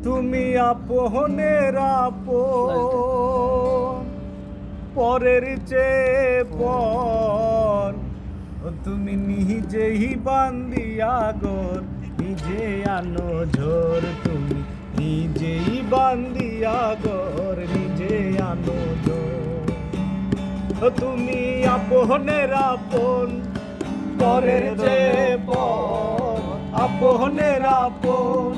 তুমি আপনের আপন, পরের চেয়ে পর। তুমি নিজেই বান্দিয়া গর, নিজে আনো ঝোর। তুমি নিজেই বান্দিয়া গর, নিজে আনো ঝোর। তুমি আপনের আপন, পরের চেয়ে পর। আপনের আপন,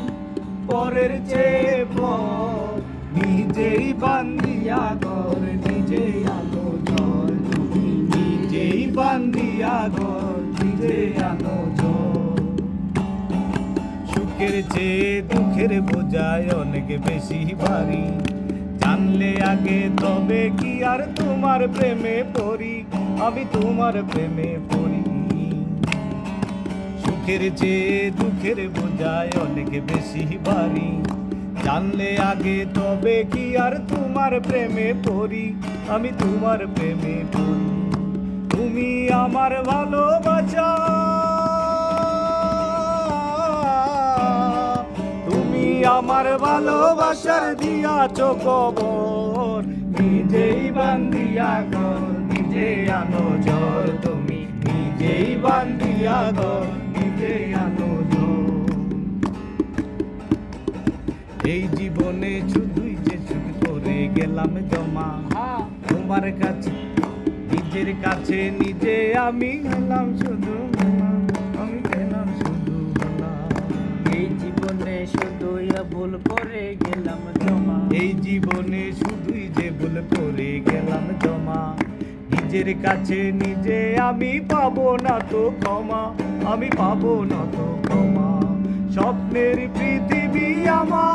পরের চেয়ে পর। নিজেই বান্দিয়া ঘর, নিজেই আলো ঝড়। তুমি নিজেই বান্দিয়া ঘর, নিজেই আলো ঝড়। সুখের চেয়ে দুঃখের বোঝায় অনেক বেশি ভারী। জানলে আগে তবে কি আর তোমার প্রেমে পড়ি, আমি তোমার প্রেমে পড়ি। সুখের চেয়ে দুঃখের বোঝায় অনেক বেশি ভারী। জানলে আগে তবে কি আর তোমার প্রেমে পড়ি, আমি তোমার প্রেমে পড়ি। তুমি আমার ভালোবাসা, তুমি আমার ভালোবাসার দিয়াছ কবর। নিজেই বান্দিয়া ঘর, নিজে আনো ঝড়। তুমি নিজেই বান্দিয়া ঘর, নিজে আনো ঝড়। এই জীবনে শুধুই যে সুখ করে গেলাম জমা, তোমার কাছে নিজের কাছে নিজে আমি গেলাম শুধু ভোলা, আমি গেলাম শুধু ভোলা। এই জীবনে শুধুই ভুল করে গেলাম জমা, এই জীবনে শুধুই যে ভুল করে গেলাম জমা। নিজের কাছে নিজে আমি পাবো না তো ক্ষমা, আমি পাবো না তো ক্ষমা। স্বপ্নের পৃথিবী আমার,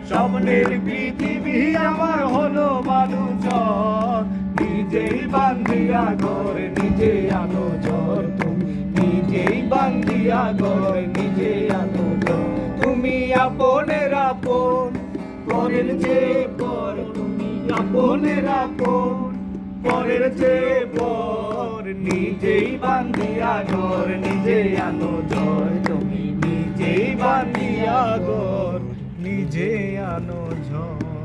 স্বপ্নের পৃথিবী আমার হলো বালুচর। নিজেই বান্ধিয়া ঘর, নিজে আনো ঝড়। তুমি নিজেই বান্ধিয়া ঘর, নিজে আনো ঝড়। তুমি আপনের আপন, পরের চেয়ে পর। তুমি আপনের আপন, পরের চেয়ে পর। নিজেই বান্ধিয়া ঘর, নিজে আনো ঝড়। তুমি নিজেই বান্ধিয়া ঘর, নিজে আনো ঝড়।